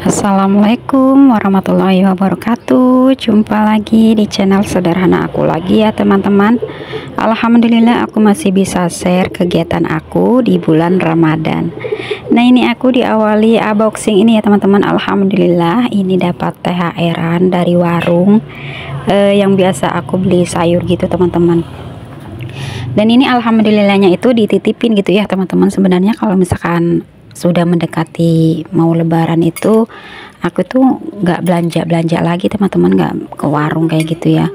Assalamualaikum warahmatullahi wabarakatuh. Jumpa lagi di channel sederhana aku lagi ya teman-teman. Alhamdulillah aku masih bisa share kegiatan aku di bulan Ramadan. Nah, ini aku diawali unboxing ini ya teman-teman. Alhamdulillah ini dapat THR-an dari warung yang biasa aku beli sayur gitu teman-teman. Dan ini alhamdulillahnya itu dititipin gitu ya teman-teman. Sebenarnya kalau misalkan sudah mendekati mau lebaran itu aku tuh nggak belanja lagi teman-teman, nggak ke warung kayak gitu ya,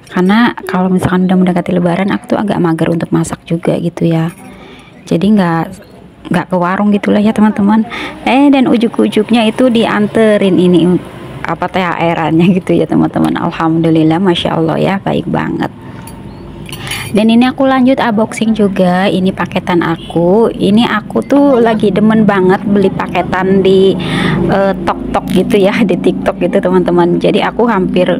karena kalau misalkan udah mendekati lebaran aku tuh agak mager untuk masak juga gitu ya, jadi nggak ke warung gitulah ya teman-teman. Dan ujuk-ujuknya itu dianterin ini apa THR-annya gitu ya teman-teman. Alhamdulillah, masya Allah ya, baik banget. Dan ini aku lanjut unboxing juga ini paketan aku. Ini aku tuh lagi demen banget beli paketan di Tok gitu ya, di TikTok gitu teman-teman. Jadi aku hampir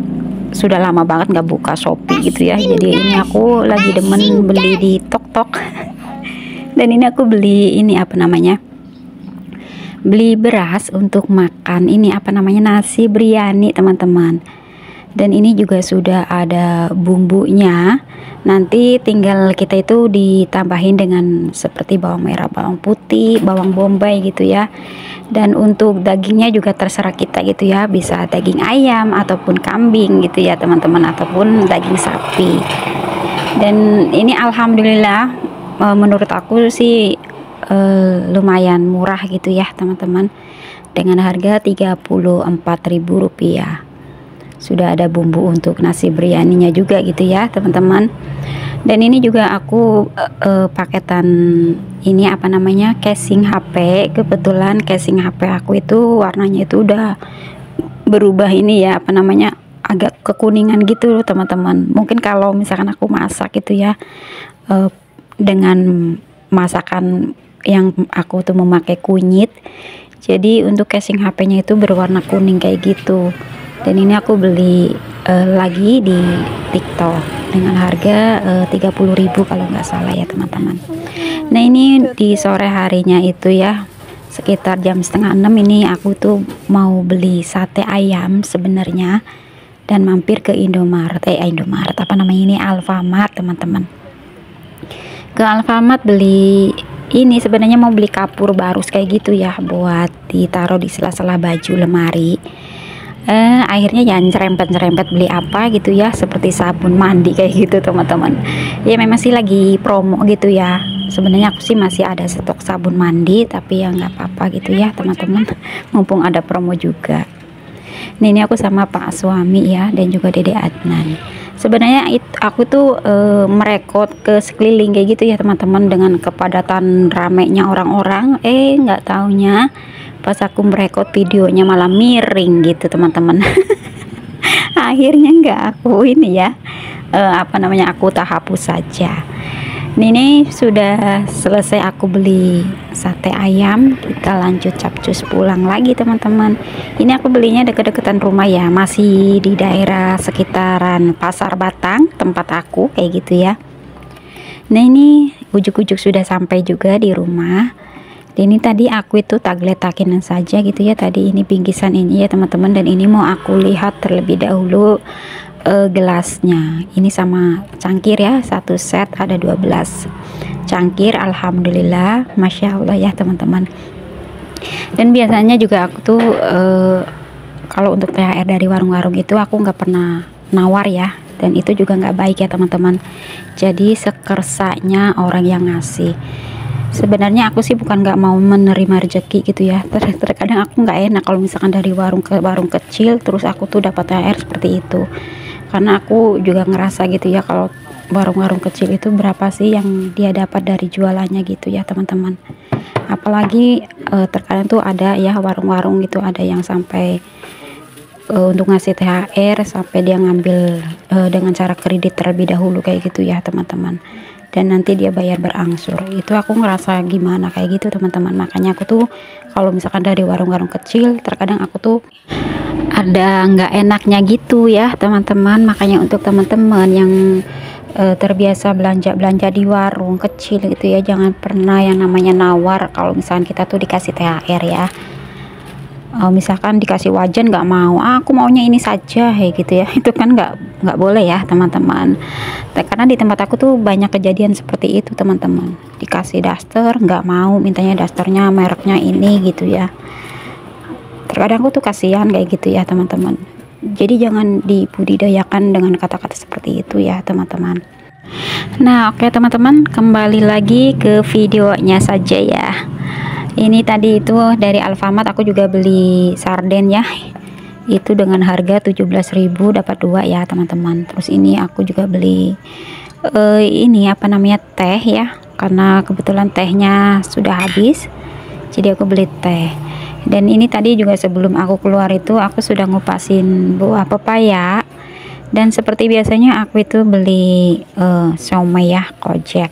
sudah lama banget nggak buka Shopee gitu ya. Jadi ini aku lagi demen beli di Tok. Dan ini aku beli ini apa namanya, beli beras untuk makan ini apa namanya, nasi biryani teman-teman. Dan ini juga sudah ada bumbunya, nanti tinggal kita itu ditambahin dengan seperti bawang merah, bawang putih, bawang bombay gitu ya. Dan untuk dagingnya juga terserah kita gitu ya, bisa daging ayam ataupun kambing gitu ya teman-teman, ataupun daging sapi. Dan ini alhamdulillah menurut aku sih lumayan murah gitu ya teman-teman, dengan harga Rp34.000. Sudah ada bumbu untuk nasi biryaninya juga gitu ya teman-teman. Dan ini juga aku paketan ini apa namanya, casing HP. Kebetulan casing HP aku itu warnanya itu udah berubah ini ya apa namanya, agak kekuningan gitu teman-teman. Mungkin kalau misalkan aku masak gitu ya dengan masakan yang aku tuh memakai kunyit, jadi untuk casing HP-nya itu berwarna kuning kayak gitu. Dan ini aku beli lagi di TikTok dengan harga 30.000 kalau nggak salah ya teman-teman. Nah, ini di sore harinya itu ya, sekitar jam 5:30 ini aku tuh mau beli sate ayam sebenarnya, dan mampir ke Indomaret apa namanya ini, Alfamart teman-teman. Ke Alfamart beli ini, sebenarnya mau beli kapur barus kayak gitu ya, buat ditaruh di sela-sela baju lemari. Akhirnya ya nyerempet beli apa gitu ya, seperti sabun mandi kayak gitu teman-teman. Ya memang sih lagi promo gitu ya. Sebenarnya aku sih masih ada stok sabun mandi, tapi ya nggak apa-apa gitu ya teman-teman, mumpung ada promo juga. Nah, ini aku sama Pak suami ya, dan juga Dede Adnan. Sebenarnya aku tuh merekod ke sekeliling kayak gitu ya teman-teman, dengan kepadatan ramenya orang-orang. Nggak taunya pas aku merekod videonya malah miring gitu teman-teman. Akhirnya nggak aku ini ya apa namanya, aku tak hapus saja. Ini sudah selesai aku beli sate ayam, kita lanjut capcus pulang lagi teman-teman. Ini aku belinya deket-deketan rumah ya, masih di daerah sekitaran Pasar Batang tempat aku kayak gitu ya. Nah, ini ujuk-ujuk sudah sampai juga di rumah. Dan ini tadi aku itu tagletakin saja gitu ya, tadi ini bingkisan ini ya teman-teman. Dan ini mau aku lihat terlebih dahulu gelasnya. Ini sama cangkir ya, satu set ada 12 cangkir. Alhamdulillah, masya Allah ya teman-teman. Dan biasanya juga aku tuh kalau untuk THR dari warung-warung itu aku nggak pernah nawar ya, dan itu juga nggak baik ya teman-teman. Jadi sekersanya orang yang ngasih. Sebenarnya aku sih bukan nggak mau menerima rezeki gitu ya, terkadang aku nggak enak kalau misalkan dari warung ke warung kecil terus aku tuh dapat THR seperti itu, karena aku juga ngerasa gitu ya, kalau warung-warung kecil itu berapa sih yang dia dapat dari jualannya gitu ya teman-teman. Apalagi terkadang tuh ada ya warung-warung gitu, ada yang sampai untuk ngasih THR sampai dia ngambil dengan cara kredit terlebih dahulu kayak gitu ya teman-teman, dan nanti dia bayar berangsur. Itu aku ngerasa gimana kayak gitu teman-teman. Makanya aku tuh kalau misalkan dari warung-warung kecil terkadang aku tuh ada nggak enaknya gitu ya teman-teman. Makanya untuk teman-teman yang terbiasa belanja di warung kecil gitu ya, jangan pernah yang namanya nawar kalau misalkan kita tuh dikasih THR ya. misalkan dikasih wajan nggak mau, aku maunya ini saja gitu ya. Itu kan nggak boleh ya teman-teman. Karena di tempat aku tuh banyak kejadian seperti itu teman-teman, dikasih daster nggak mau, mintanya dasternya mereknya ini gitu ya. Terkadang aku tuh kasihan kayak gitu ya teman-teman. Jadi jangan dibudidayakan dengan kata-kata seperti itu ya teman-teman. Nah oke teman-teman, kembali lagi ke videonya saja ya. Ini tadi itu dari Alfamart aku juga beli sarden ya, itu dengan harga 17.000 dapat 2 ya teman-teman. Terus ini aku juga beli ini apa namanya, teh ya, karena kebetulan tehnya sudah habis, jadi aku beli teh. Dan ini tadi juga sebelum aku keluar itu aku sudah ngupasin buah pepaya. Dan seperti biasanya aku itu beli siomay ya, kojek.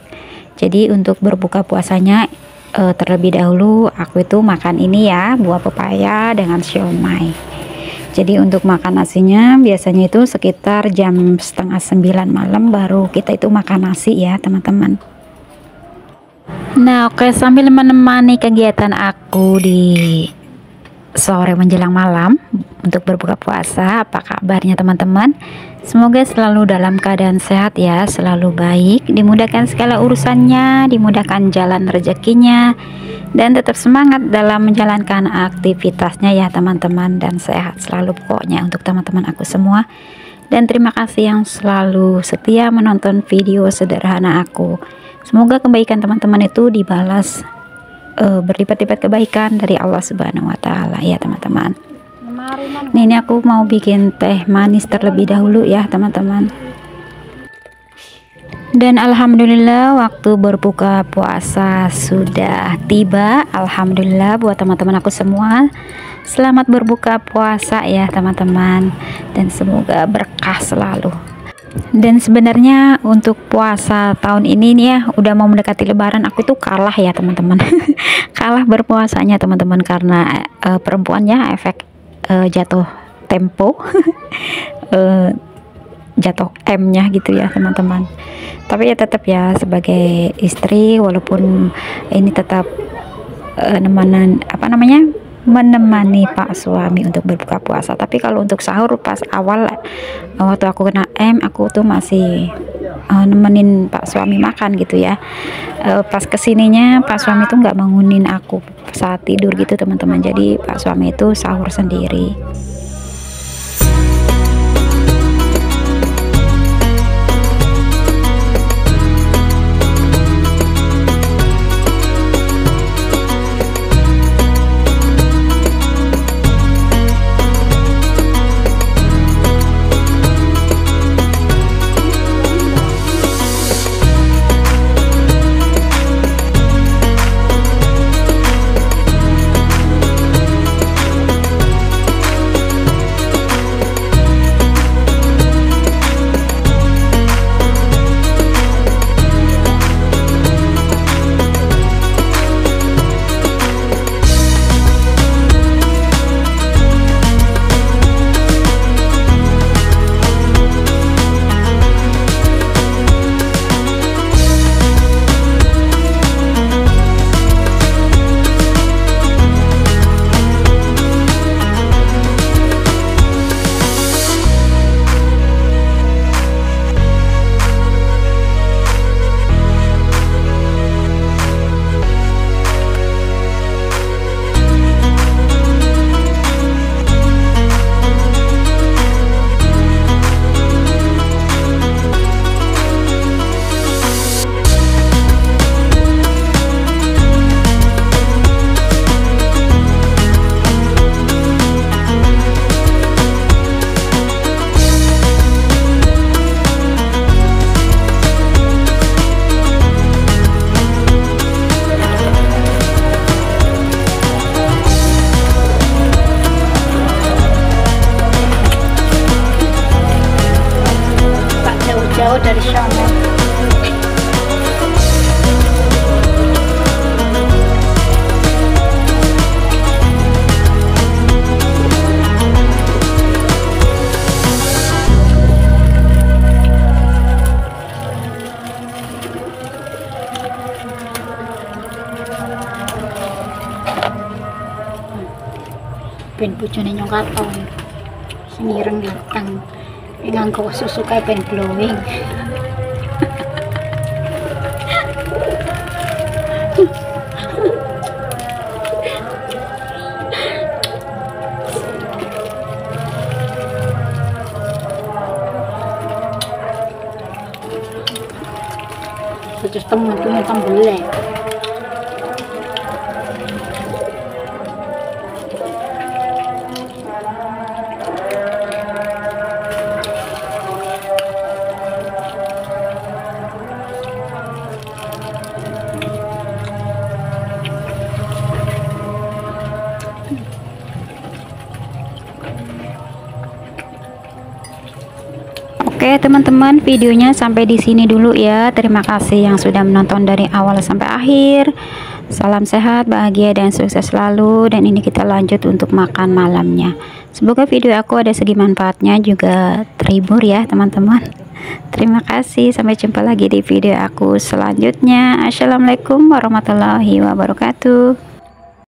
Jadi untuk berbuka puasanya terlebih dahulu aku itu makan ini ya, buah pepaya dengan siomay. Jadi untuk makan nasinya biasanya itu sekitar jam setengah 9 malam baru kita itu makan nasi ya teman-teman. Nah oke, sambil menemani kegiatan aku di sore menjelang malam untuk berbuka puasa, apa kabarnya teman-teman? Semoga selalu dalam keadaan sehat ya, selalu baik, dimudahkan segala urusannya, dimudahkan jalan rezekinya, dan tetap semangat dalam menjalankan aktivitasnya ya teman-teman, dan sehat selalu pokoknya untuk teman-teman aku semua. Dan terima kasih yang selalu setia menonton video sederhana aku. Semoga kebaikan teman-teman itu dibalas berlipat-lipat kebaikan dari Allah Subhanahu wa Ta'ala ya teman-teman. Nah ini aku mau bikin teh manis terlebih dahulu ya teman-teman. Dan alhamdulillah waktu berbuka puasa sudah tiba. Alhamdulillah buat teman-teman aku semua, selamat berbuka puasa ya teman-teman, dan semoga berkah selalu. Dan sebenarnya untuk puasa tahun ini nih ya, udah mau mendekati lebaran, aku tuh kalah ya teman-teman. Kalah berpuasanya teman-teman, karena perempuan ya, efek jatuh tempo. Jatuh M-nya gitu ya teman-teman. Tapi ya tetap ya sebagai istri, walaupun ini tetap menemani Pak suami untuk berbuka puasa. Tapi kalau untuk sahur pas awal waktu aku kena M, aku tuh masih nemenin Pak suami makan gitu ya. Pas kesininya Pak suami tuh nggak bangunin aku saat tidur gitu teman-teman. Jadi Pak suami itu sahur sendiri. Jauh dari Syam. ben bojone nyongkaton sing ireng kang nganggo susu kae ben glowing. Terus temen-temen tambelek. Oke teman-teman, videonya sampai di sini dulu ya. Terima kasih yang sudah menonton dari awal sampai akhir. Salam sehat, bahagia dan sukses selalu. Dan ini kita lanjut untuk makan malamnya. Semoga video aku ada segi manfaatnya, juga terhibur ya teman-teman. Terima kasih, sampai jumpa lagi di video aku selanjutnya. Assalamualaikum warahmatullahi wabarakatuh.